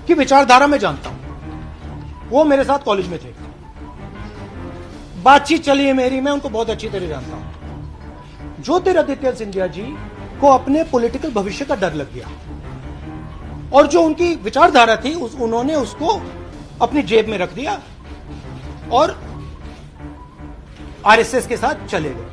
की विचारधारा मैं जानता हूं। वो मेरे साथ कॉलेज में थे, बातचीत चली है मेरी, मैं उनको बहुत अच्छी तरह जानता हूं। ज्योतिरादित्य सिंधिया जी को अपने पॉलिटिकल भविष्य का डर लग गया और जो उनकी विचारधारा थी उन्होंने उसको अपनी जेब में रख दिया और आरएसएस के साथ चले गए।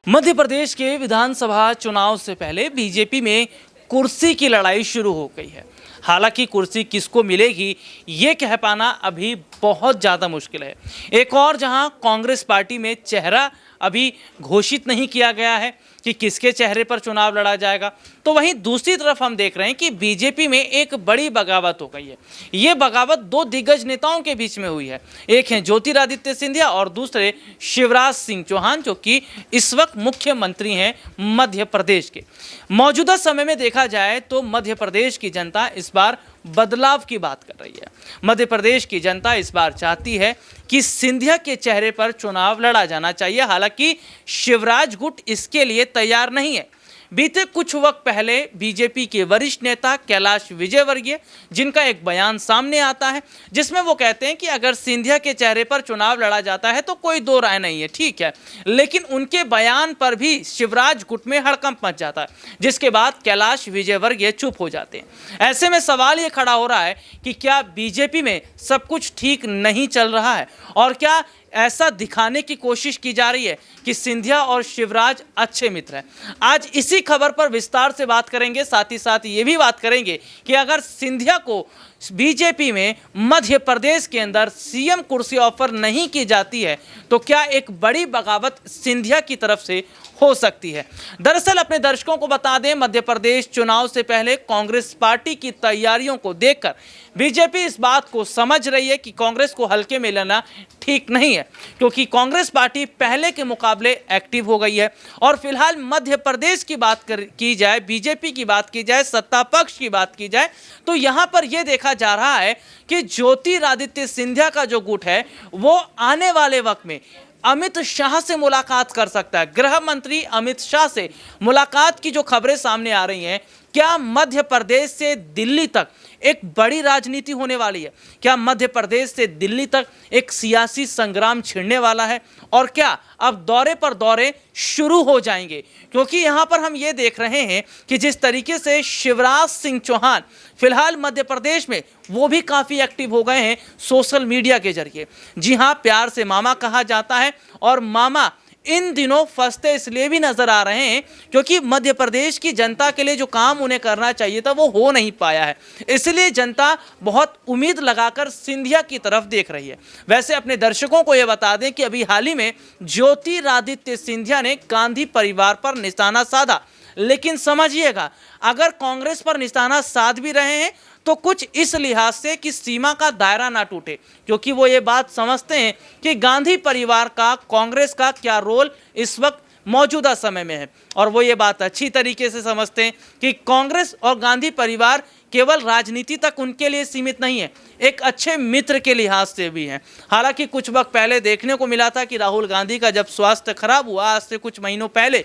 मध्य प्रदेश के विधानसभा चुनाव से पहले बीजेपी में कुर्सी की लड़ाई शुरू हो गई है। हालांकि कुर्सी किसको मिलेगी ये कह पाना अभी बहुत ज़्यादा मुश्किल है। एक और जहां कांग्रेस पार्टी में चेहरा अभी घोषित नहीं किया गया है कि किसके चेहरे पर चुनाव लड़ा जाएगा, तो वहीं दूसरी तरफ हम देख रहे हैं कि बीजेपी में एक बड़ी बगावत हो गई है। ये बगावत दो दिग्गज नेताओं के बीच में हुई है। एक है ज्योतिरादित्य सिंधिया और दूसरे शिवराज सिंह चौहान, जो कि इस वक्त मुख्यमंत्री हैं मध्य प्रदेश के। मौजूदा समय में देखा जाए तो मध्य प्रदेश की जनता इस बार बदलाव की बात कर रही है। मध्य प्रदेश की जनता इस बार चाहती है कि सिंधिया के चेहरे पर चुनाव लड़ा जाना चाहिए। हालांकि शिवराज गुट इसके लिए तैयार नहीं है। बीते कुछ वक्त पहले बीजेपी के वरिष्ठ नेता कैलाश विजयवर्गीय, जिनका एक बयान सामने आता है जिसमें वो कहते हैं कि अगर सिंधिया के चेहरे पर चुनाव लड़ा जाता है तो कोई दो राय नहीं है, ठीक है, लेकिन उनके बयान पर भी शिवराज गुट में हड़कंप मच जाता है, जिसके बाद कैलाश विजयवर्गीय चुप हो जाते हैं। ऐसे में सवाल ये खड़ा हो रहा है कि क्या बीजेपी में सब कुछ ठीक नहीं चल रहा है और क्या ऐसा दिखाने की कोशिश की जा रही है कि सिंधिया और शिवराज अच्छे मित्र हैं। आज इसी खबर पर विस्तार से बात करेंगे, साथ ही साथ ये भी बात करेंगे कि अगर सिंधिया को बीजेपी में मध्य प्रदेश के अंदर सीएम कुर्सी ऑफर नहीं की जाती है तो क्या एक बड़ी बगावत सिंधिया की तरफ से हो सकती है। दरअसल अपने दर्शकों को बता दें, मध्य प्रदेश चुनाव से पहले कांग्रेस पार्टी की तैयारियों को देखकर बीजेपी इस बात को समझ रही है कि कांग्रेस को हल्के में लेना ठीक नहीं है, क्योंकि कांग्रेस पार्टी पहले के मुकाबले एक्टिव हो गई है। और फिलहाल मध्य प्रदेश की बात की जाए, बीजेपी की बात की जाए, सत्ता पक्ष की बात की जाए, तो यहां पर यह देखा जा रहा है कि ज्योतिरादित्य सिंधिया का जो गुट है वो आने वाले वक्त में अमित शाह से मुलाकात कर सकता है। गृह मंत्री अमित शाह से मुलाकात की जो खबरें सामने आ रही हैं, क्या मध्य प्रदेश से दिल्ली तक एक बड़ी राजनीति होने वाली है? क्या मध्य प्रदेश से दिल्ली तक एक सियासी संग्राम छिड़ने वाला है? और क्या अब दौरे पर दौरे शुरू हो जाएंगे? क्योंकि यहाँ पर हम ये देख रहे हैं कि जिस तरीके से शिवराज सिंह चौहान फिलहाल मध्य प्रदेश में वो भी काफ़ी एक्टिव हो गए हैं सोशल मीडिया के जरिए। जी हाँ, प्यार से मामा कहा जाता है और मामा इन दिनों फंसते इसलिए भी नजर आ रहे हैं क्योंकि मध्य प्रदेश की जनता के लिए जो काम उन्हें करना चाहिए था वो हो नहीं पाया है। इसलिए जनता बहुत उम्मीद लगाकर सिंधिया की तरफ देख रही है। वैसे अपने दर्शकों को यह बता दें कि अभी हाल ही में ज्योतिरादित्य सिंधिया ने गांधी परिवार पर निशाना साधा, लेकिन समझिएगा अगर कांग्रेस पर निशाना साध भी रहे हैं तो कुछ इस लिहाज से कि सीमा का दायरा ना टूटे, क्योंकि वो ये बात समझते हैं कि गांधी परिवार का कांग्रेस का क्या रोल इस वक्त मौजूदा समय में है। और वो ये बात अच्छी तरीके से समझते हैं कि कांग्रेस और गांधी परिवार केवल राजनीति तक उनके लिए सीमित नहीं है, एक अच्छे मित्र के लिहाज से भी हैं। हालांकि कुछ वक्त पहले देखने को मिला था कि राहुल गांधी का जब स्वास्थ्य खराब हुआ आज से कुछ महीनों पहले,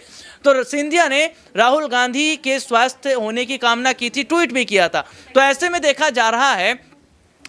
तो सिंधिया ने राहुल गांधी के स्वस्थ होने की कामना की थी, ट्वीट भी किया था। तो ऐसे में देखा जा रहा है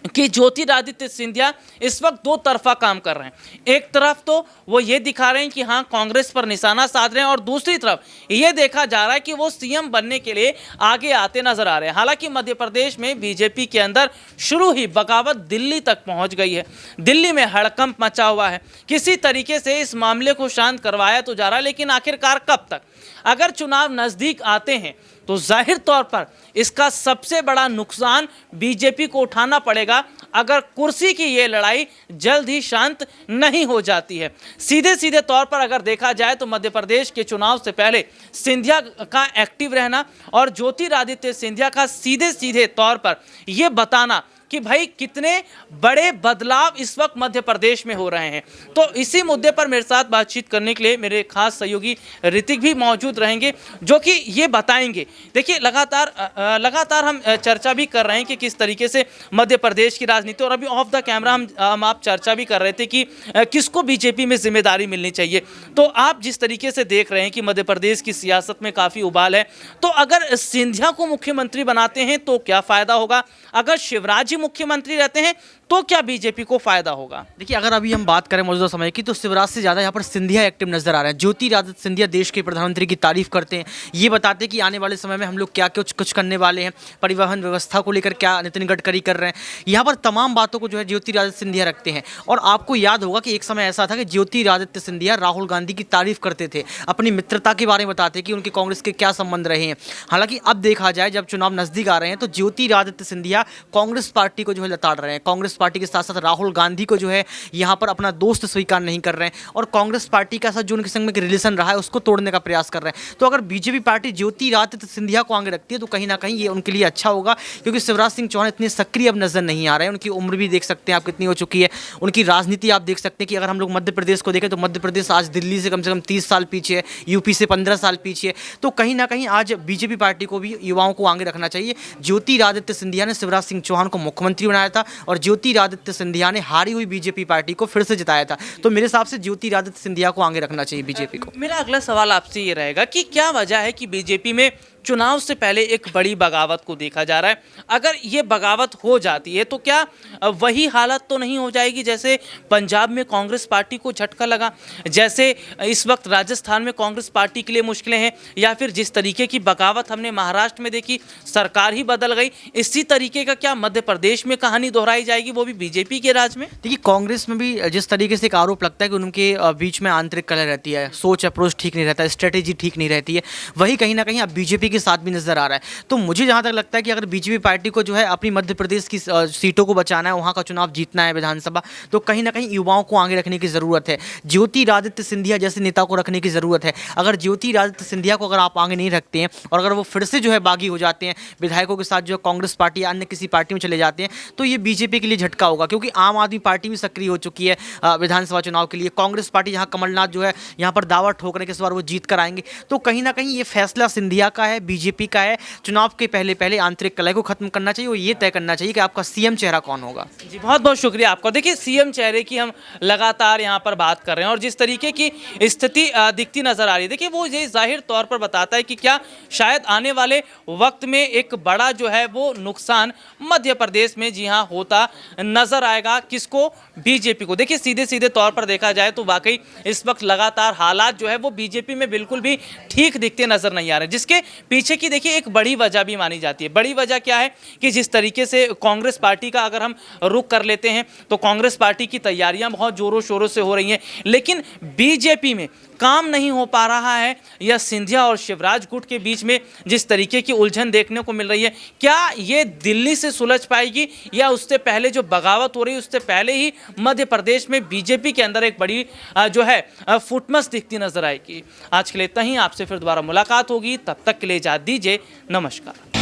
कि ज्योतिरादित्य सिंधिया इस वक्त दो तरफा काम कर रहे हैं। एक तरफ तो वो ये दिखा रहे हैं कि हाँ कांग्रेस पर निशाना साध रहे हैं और दूसरी तरफ ये देखा जा रहा है कि वो सीएम बनने के लिए आगे आते नजर आ रहे हैं। हालांकि मध्य प्रदेश में बीजेपी के अंदर शुरू ही बगावत दिल्ली तक पहुंच गई है। दिल्ली में हड़कंप मचा हुआ है। किसी तरीके से इस मामले को शांत करवाया तो जा रहा है, लेकिन आखिरकार कब तक? अगर चुनाव नजदीक आते हैं तो जाहिर तौर पर इसका सबसे बड़ा नुकसान बीजेपी को उठाना पड़ेगा अगर कुर्सी की ये लड़ाई जल्द ही शांत नहीं हो जाती है। सीधे सीधे तौर पर अगर देखा जाए तो मध्य प्रदेश के चुनाव से पहले सिंधिया का एक्टिव रहना और ज्योतिरादित्य सिंधिया का सीधे सीधे तौर पर यह बताना कि भाई कितने बड़े बदलाव इस वक्त मध्य प्रदेश में हो रहे हैं। तो इसी मुद्दे पर मेरे साथ बातचीत करने के लिए मेरे खास सहयोगी ऋतिक भी मौजूद रहेंगे, जो कि ये बताएंगे। देखिए लगातार हम चर्चा भी कर रहे हैं कि किस तरीके से मध्य प्रदेश की राजनीति, और अभी ऑफ द कैमरा हम आप चर्चा भी कर रहे थे कि किसको बीजेपी में जिम्मेदारी मिलनी चाहिए। तो आप जिस तरीके से देख रहे हैं कि मध्य प्रदेश की सियासत में काफ़ी उबाल है, तो अगर सिंधिया को मुख्यमंत्री बनाते हैं तो क्या फ़ायदा होगा, अगर शिवराज जी मुख्यमंत्री रहते हैं तो क्या बीजेपी को फ़ायदा होगा? देखिए, अगर अभी हम बात करें मौजूदा समय की, तो शिवराज से ज़्यादा यहाँ पर सिंधिया एक्टिव नजर आ रहे हैं। ज्योतिरादित्य सिंधिया देश के प्रधानमंत्री की तारीफ करते हैं, ये बताते हैं कि आने वाले समय में हम लोग क्या कुछ करने वाले हैं, परिवहन व्यवस्था को लेकर क्या नितिन गडकरी कर रहे हैं। यहाँ पर तमाम बातों को जो है ज्योतिरादित्य सिंधिया रखते हैं। और आपको याद होगा कि एक समय ऐसा था कि ज्योतिरादित्य सिंधिया राहुल गांधी की तारीफ करते थे, अपनी मित्रता के बारे में बताते कि उनके कांग्रेस के क्या संबंध रहे हैं। हालांकि अब देखा जाए, जब चुनाव नजदीक आ रहे हैं, तो ज्योतिरादित्य सिंधिया कांग्रेस पार्टी को जो है लताड़ रहे हैं। कांग्रेस पार्टी के साथ साथ राहुल गांधी को जो है यहाँ पर अपना दोस्त स्वीकार नहीं कर रहे हैं, और कांग्रेस पार्टी का साथ जो उनके संग में रिलेशन रहा है उसको तोड़ने का प्रयास कर रहे हैं। तो अगर बीजेपी पार्टी ज्योतिरादित्य सिंधिया को आगे रखती है तो कहीं ना कहीं ये उनके लिए अच्छा होगा, क्योंकि शिवराज सिंह चौहान इतने सक्रिय अब नजर नहीं आ रहे हैं। उनकी उम्र भी देख सकते हैं आप कितनी हो चुकी है, उनकी राजनीति आप देख सकते हैं कि अगर हम लोग मध्य प्रदेश को देखें तो मध्य प्रदेश आज दिल्ली से कम 30 साल पीछे है, यूपी से 15 साल पीछे है। तो कहीं ना कहीं आज बीजेपी पार्टी को भी युवाओं को आगे रखना चाहिए। ज्योतिरादित्य सिंधिया ने शिवराज सिंह चौहान को मुख्यमंत्री बनाया था, और ज्योतिरादित्य सिंधिया ने हारी हुई बीजेपी पार्टी को फिर से जिताया था। तो मेरे हिसाब से ज्योतिरादित्य सिंधिया को आगे रखना चाहिए बीजेपी को। मेरा अगला सवाल आपसे ये रहेगा कि क्या वजह है कि बीजेपी में चुनाव से पहले एक बड़ी बगावत को देखा जा रहा है? अगर ये बगावत हो जाती है तो क्या वही हालत तो नहीं हो जाएगी जैसे पंजाब में कांग्रेस पार्टी को झटका लगा, जैसे इस वक्त राजस्थान में कांग्रेस पार्टी के लिए मुश्किलें हैं, या फिर जिस तरीके की बगावत हमने महाराष्ट्र में देखी, सरकार ही बदल गई, इसी तरीके का क्या मध्य प्रदेश में कहानी दोहराई जाएगी, वो भी बीजेपी के राज में? देखिए, कांग्रेस में भी जिस तरीके से एक आरोप लगता है कि उनके बीच में आंतरिक कलह रहती है, सोच अप्रोच ठीक नहीं रहता है, स्ट्रेटेजी ठीक नहीं रहती है, वही कहीं ना कहीं अब बीजेपी के साथ भी नजर आ रहा है। तो मुझे जहां तक लगता है कि अगर बीजेपी पार्टी को जो है अपनी मध्य प्रदेश की सीटों को बचाना है, वहां का चुनाव जीतना है विधानसभा, तो कहीं ना कहीं युवाओं को आगे रखने की जरूरत है। ज्योतिरादित्य सिंधिया जैसे नेता को रखने की जरूरत है। अगर ज्योतिरादित्य सिंधिया को अगर आप आगे नहीं रखते हैं, और अगर वो फिर से जो है बागी हो जाते हैं विधायकों के साथ, जो कांग्रेस पार्टी या अन्य किसी पार्टी में चले जाते हैं, तो ये बीजेपी के लिए झटका होगा, क्योंकि आम आदमी पार्टी भी सक्रिय हो चुकी है विधानसभा चुनाव के लिए। कांग्रेस पार्टी जहां कमलनाथ जो है यहाँ पर दावा ठोकने के इस बार वो जीत कर आएंगे। तो कहीं ना कहीं ये फैसला सिंधिया का है, बीजेपी का है। चुनाव के पहले आंतरिक कलह को खत्म करना चाहिए, और ये तय करना चाहिए कि आपका सीएम चेहरा कौन होगा। जी, बहुत बहुत शुक्रिया आपका। देखिए, सीएम चेहरे की हम लगातार यहाँ पर बात कर रहे हैं, और जिस तरीके की स्थिति दिखती नजर आ रही है, देखिए वो ये जाहिर तौर पर बताता है कि क्या शायद आने वाले वक्त में एक बड़ा जो है वो नुकसान मध्य प्रदेश में जी हाँ होता नजर आएगा। किसको? बीजेपी को। देखिए, सीधे सीधे तौर पर देखा जाए तो वाकई इस वक्त लगातार हालात जो है वो बीजेपी में बिल्कुल भी ठीक दिखते नजर नहीं आ रहे, जिसके पीछे की देखिए एक बड़ी वजह भी मानी जाती है। बड़ी वजह क्या है कि जिस तरीके से कांग्रेस पार्टी का अगर हम रुख कर लेते हैं तो कांग्रेस पार्टी की तैयारियां बहुत जोरों शोरों से हो रही हैं, लेकिन बीजेपी में काम नहीं हो पा रहा है, या सिंधिया और शिवराज गुट के बीच में जिस तरीके की उलझन देखने को मिल रही है, क्या ये दिल्ली से सुलझ पाएगी, या उससे पहले जो बगावत हो रही है उससे पहले ही मध्य प्रदेश में बीजेपी के अंदर एक बड़ी जो है फुटमस दिखती नजर आएगी? आज के लिए इतना ही, आपसे फिर दोबारा मुलाकात होगी, तब तक के लिए इजाजत दीजिए, नमस्कार।